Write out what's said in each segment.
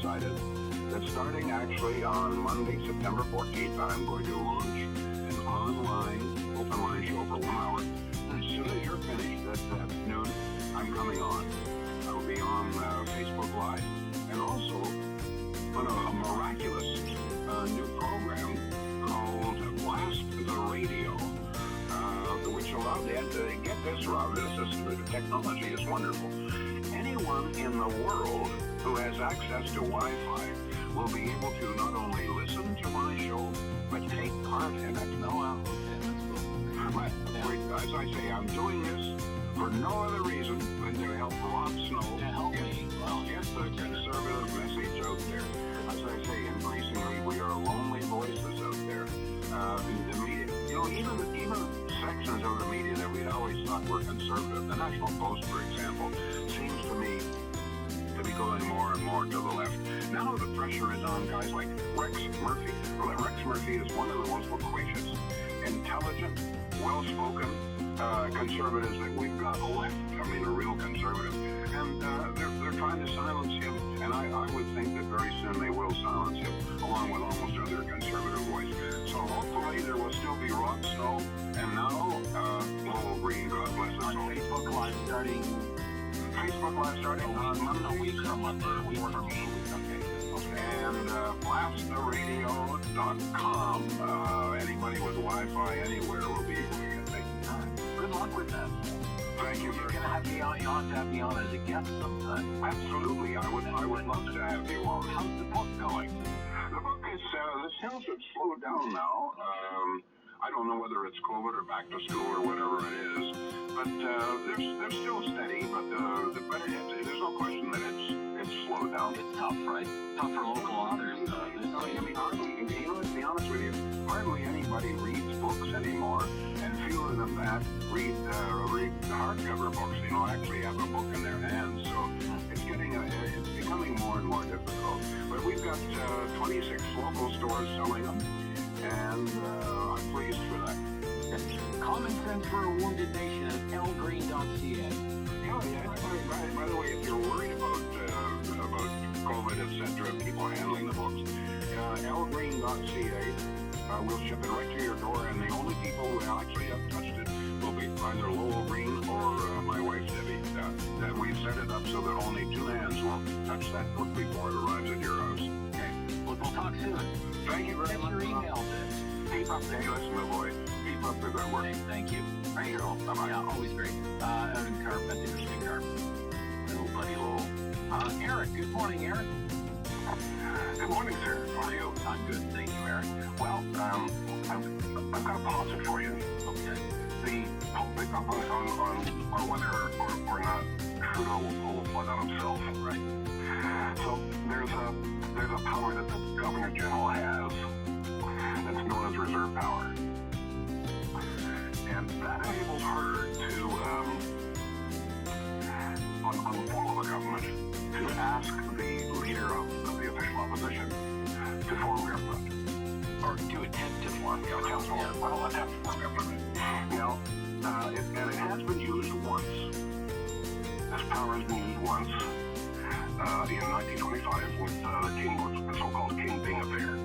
decided that starting actually on Monday, September 14th, I'm going to launch an online open line show for 1 hour. As soon as you're finished at noon, I'm coming on. I'll be on Facebook Live and also on a miraculous new program called Blast the Radio, which allowed Ed to get this, Rob. The technology is wonderful. Anyone in the world who has access to Wi-Fi will be able to not only listen to my show, but take part in it. No, but as I say, I'm doing this for no other reason than to help Rob Snow get the conservative message out there. As I say, increasingly we are lonely voices out there. The media, even sections of the media that we'd always thought were conservative, the National Post, for example, seems to me to be going more and more to the left. Now the pressure is on guys like Rex Murphy. Well, Rex Murphy is one of the most loquacious, intelligent, well-spoken conservatives that we've got left. I mean, a real conservative. And they're trying to silence him. And I would think that very soon they will silence him, along with almost other conservative voices. So hopefully there will still be Rob Snow and now Lowell Green, God bless us. On Facebook Live starting on Monday. A week from Monday. A week from me. And blasttheradio.com. Anybody with Wi-Fi anywhere will be able to get things. Good luck with that. Thank you very much. You'll have to have me on as a guest sometime. Absolutely. I would love to have you on. How's the book going? The book is, the sales have slowed down now. I don't know whether it's COVID or back to school or whatever it is, but they're still steady. But there's no question that it's slowed down. It's tough, right? Tough for local authors. To be honest with you, hardly anybody reads books anymore, and fewer than that read hardcover books. Actually have a book in their hands. So it's becoming more and more difficult. But we've got 26 local stores selling them, and I'm pleased for that. Common Sense for a Wounded Nation at lgreen.ca. By the way, if you're worried about COVID, etc., people handling the books, lgreen.ca will ship it right to your door, and the only people who actually have touched it will be either Lowell Green or my wife Debbie. That we've set it up so that only two hands will touch that book before it arrives at your house. Okay. We'll talk soon. Thank you very much. Your email. Keep up, listen, my boy. Keep up the good work. Thank you. Thank you. Bye-bye. Yeah, always great. Out in Carp, at the Interesting Carp. Little buddy Lowell. Eric, good morning, Eric. Good morning, sir. How are you? I'm good, thank you, Eric. Well, I've got a policy for you. Okay. On whether or not Trudeau will flood on himself. Right. So there's a power that the Governor General has that's known as reserve power. And that enables her to, on the form of a government, to ask the leader of the official opposition to form government. Or to attempt to form government. Attempt to form government. And it has been used once. This power has been used once in 1925 with the so-called King Bing affair.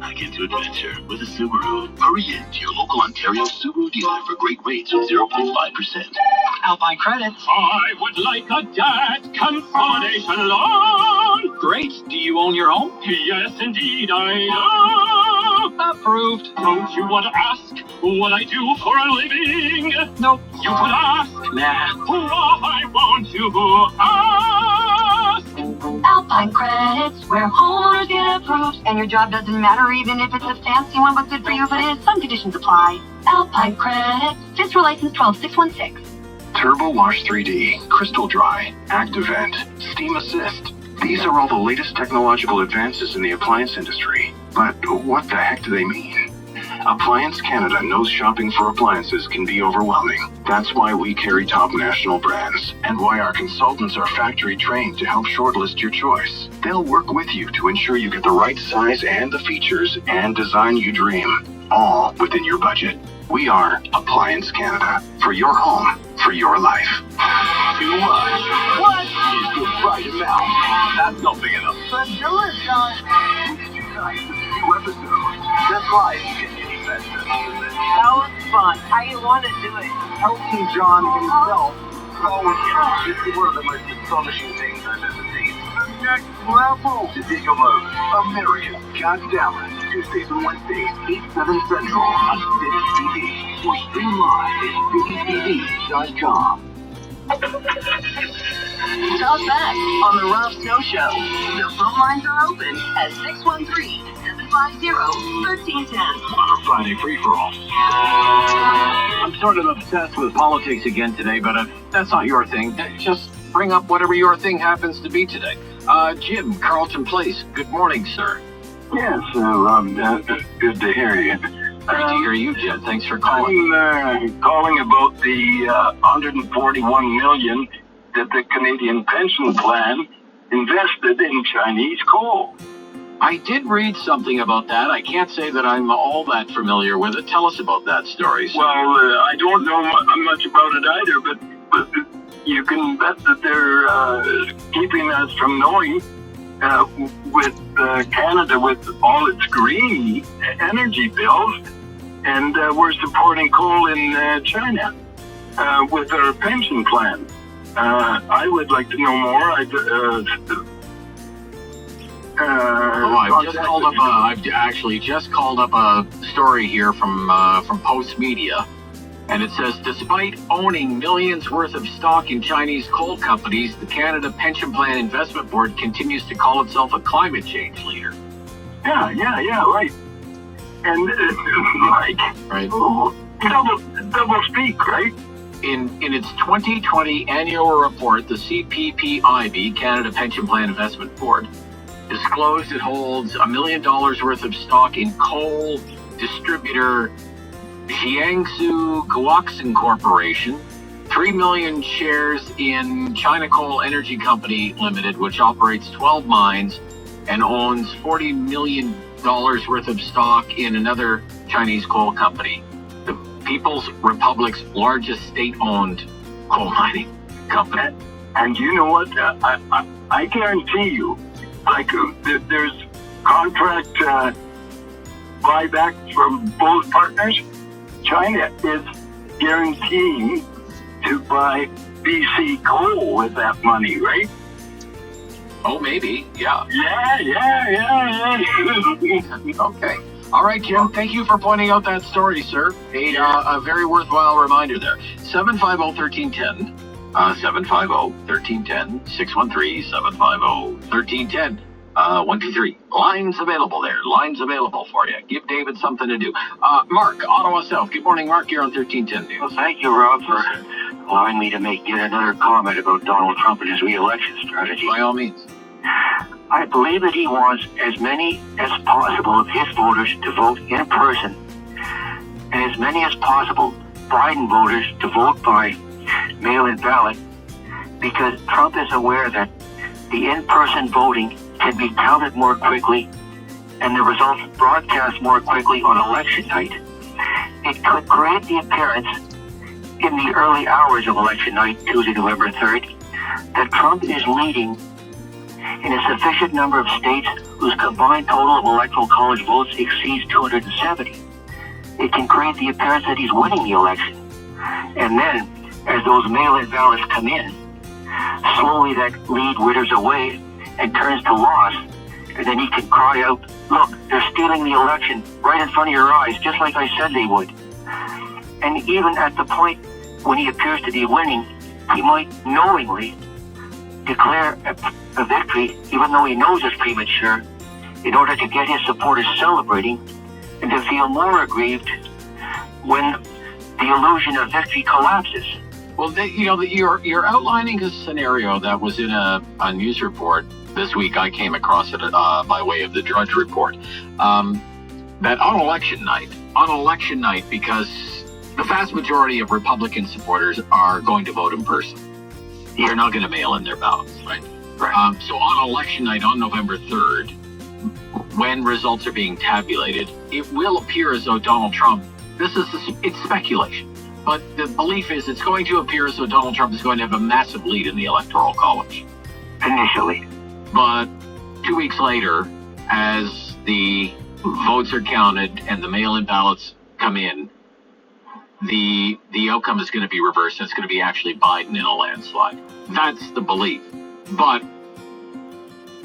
Hack into adventure with a Subaru. Hurry in to your local Ontario Subaru dealer for great rates of 0.5%. Alpine Credits. I would like a debt consolidation loan. Great. Do you own your home? Yes, indeed, I do. Approved. Don't you want to ask what I do for a living? Nope. You could ask. Nah. Why won't you ask? Alpine Credits, where homeowners get approved, and your job doesn't matter even if it's a fancy one, but good for you if it is. Some conditions apply. Alpine Credits, FISRA license 12616. Turbo Wash 3D, Crystal Dry, ActiVent, Steam Assist. These are all the latest technological advances in the appliance industry. But what the heck do they mean? Appliance Canada knows shopping for appliances can be overwhelming. That's why we carry top national brands, and why our consultants are factory trained to help shortlist your choice. They'll work with you to ensure you get the right size and the features and design you dream, all within your budget. We are Appliance Canada. For your home, for your life. Too much. What? Is the right amount. That's not big enough. Let's do it, John. Tonight's new episode. That's live. That was fun. How you want to do it? Elton John himself. Oh, yeah. This is one of the most astonishing things I've ever seen. The next level. To take a look. America Got Talent. Tuesdays and Wednesdays, 8/7 Central on City TV. Or stream live at citytv.com. Tell us back on the Rob Snow Show. The phone lines are open at 613-750-1310. On a Friday free-for-all. I'm sort of obsessed with politics again today, but that's not your thing. Just bring up whatever your thing happens to be today. Jim, Carlton Place. Good morning, sir. Yes, Rob, good to hear you. Great to hear you, Jim. Thanks for calling. I'm calling about the $141 million that the Canadian pension plan invested in Chinese coal. I did read something about that. I can't say that I'm all that familiar with it. Tell us about that story, sir. Well, I don't know much about it either, but you can bet that they're keeping us from knowing with Canada with all its green energy bills, and we're supporting coal in China with our pension plan. I would like to know more. I've actually just called up a story here from Post Media, and it says, despite owning millions worth of stock in Chinese coal companies, the Canada Pension Plan Investment Board continues to call itself a climate change leader. Yeah, right. And like, Right. Double speak, right? In its 2020 annual report, the CPPIB, Canada Pension Plan Investment Board, disclosed it holds $1 million worth of stock in coal distributor Jiangsu Guoxin Corporation, 3 million shares in China Coal Energy Company Limited, which operates 12 mines and owns $40 million worth of stock in another Chinese coal company, the People's Republic's largest state-owned coal mining company. And you know what? I guarantee you, like, there's contract buyback from both partners. China is guaranteeing to buy BC coal with that money, right? Oh, maybe, yeah. Yeah. Okay. All right, Jim. Thank you for pointing out that story, sir. A very worthwhile reminder there. 750-1310. 750-1310. 613-750-1310. 123. Lines available there. Lines available for you. Give David something to do. Mark, Ottawa South. Good morning, Mark. You're on 1310 News. Well, thank you, Rob, for allowing me to make yet another comment about Donald Trump and his re-election strategy. By all means. I believe that he wants as many as possible of his voters to vote in person, and as many as possible Biden voters to vote by mail-in ballot, because Trump is aware that the in-person voting can be counted more quickly and the results broadcast more quickly on election night. It could create the appearance in the early hours of election night, Tuesday, November 3rd, that Trump is leading in a sufficient number of states whose combined total of electoral college votes exceeds 270. It can create the appearance that he's winning the election. And then, as those mail-in ballots come in, slowly that lead withers away and turns to loss, and then he can cry out, look, they're stealing the election right in front of your eyes, just like I said they would. And even at the point when he appears to be winning, he might knowingly declare a victory, even though he knows it's premature, in order to get his supporters celebrating and to feel more aggrieved when the illusion of victory collapses. Well, you're outlining a scenario that was in a news report this week. I came across it by way of the Drudge Report. That on election night, because the vast majority of Republican supporters are going to vote in person. They're not going to mail in their ballots, right? Right. So on election night on November 3rd, when results are being tabulated, it will appear as though Donald Trump it's speculation. But the belief is it's going to appear as though Donald Trump is going to have a massive lead in the Electoral College. Initially. But 2 weeks later, as the votes are counted and the mail-in ballots come in, the outcome is going to be reversed. It's going to be actually Biden in a landslide. That's the belief. But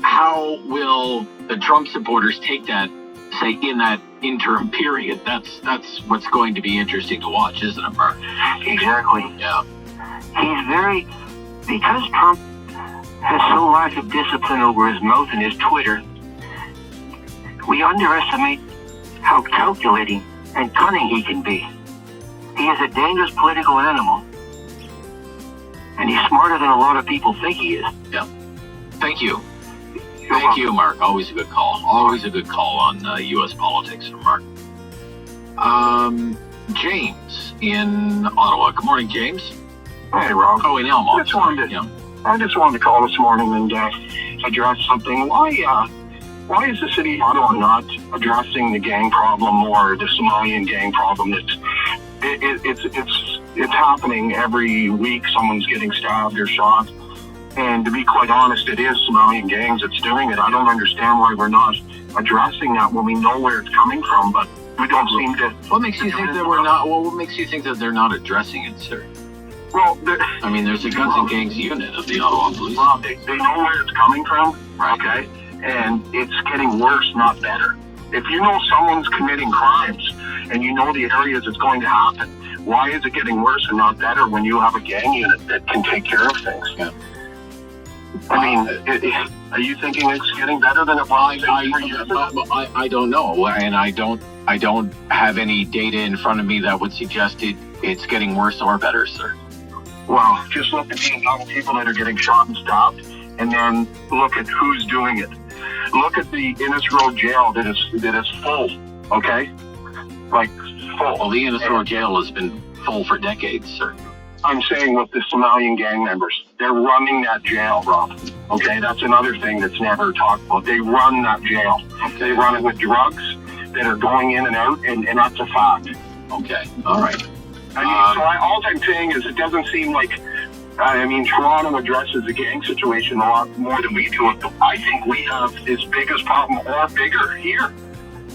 how will the Trump supporters take that, say, in that interim period? That's what's going to be interesting to watch, isn't it, Mark? Exactly. Yeah. Because Trump has so lack of discipline over his mouth and his Twitter, we underestimate how calculating and cunning he can be. He is a dangerous political animal, and he's smarter than a lot of people think he is. Yeah. Thank you. Thank you, Mark. Always a good call. Always a good call on U.S. politics from Mark. James in Ottawa. Good morning, James. Hey, Rob. Oh, in Elmont. I just wanted to call this morning and address something. Why is the city of Ottawa not addressing the gang problem more, the Somalian gang problem? It's happening every week. Someone's getting stabbed or shot. And to be quite honest, it is Somalian gangs that's doing it. I don't understand why we're not addressing that when we know where it's coming from, but we don't seem to. What makes you think that we're not? Well, what makes you think that they're not addressing it, sir? Well, I mean, there's a guns and gangs unit of the Ottawa Police. Rob, they know where it's coming from, okay? And it's getting worse, not better. If you know someone's committing crimes and you know the areas it's going to happen, why is it getting worse and not better when you have a gang unit that can take care of things? Yeah. I mean, are you thinking it's getting better than it was 3 years ago? I don't know, and I don't have any data in front of me that would suggest it's getting worse or better, sir. Well, just look at the amount of people that are getting shot and stopped, and then look at who's doing it. Look at the Innis Road jail that is full, okay? Like, full. Well, the Innis Road jail has been full for decades, sir. I'm saying with the Somalian gang members, they're running that jail, Rob. Okay, that's another thing that's never talked about. They run that jail. Okay. They run it with drugs that are going in and out, and that's a fact. Okay, all right. All I'm saying is it doesn't seem like, Toronto addresses the gang situation a lot more than we do. I think we have as big a problem or bigger here.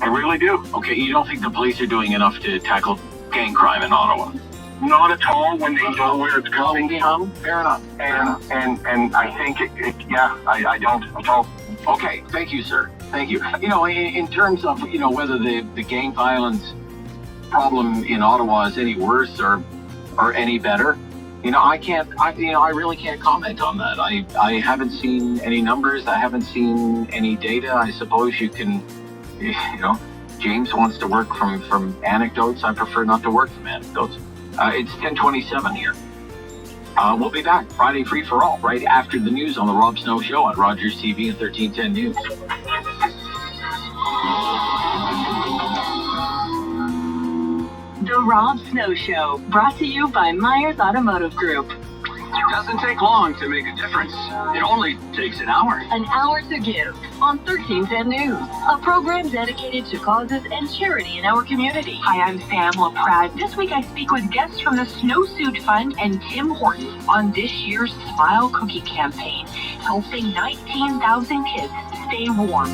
I really do. Okay, you don't think the police are doing enough to tackle gang crime in Ottawa? Not at all when they know where it's coming from. Fair enough. And I think I don't at all. Okay, thank you, sir. Thank you. In terms of, whether the gang violence problem in Ottawa is any worse or any better, I really can't comment on that. I haven't seen any numbers. I haven't seen any data. I suppose you can, James wants to work from anecdotes. I prefer not to work from anecdotes. It's 10:27 here. We'll be back Friday Free for All right after the news on the Rob Snow Show on Rogers TV and 1310 News. The Rob Snow Show, brought to you by Myers Automotive Group. It doesn't take long to make a difference. It only takes an hour. An hour to give on 1310 News, a program dedicated to causes and charity in our community. Hi, I'm Sam LaPrade. This week I speak with guests from the Snowsuit Fund and Tim Hortons on this year's Smile Cookie campaign, helping 19,000 kids stay warm.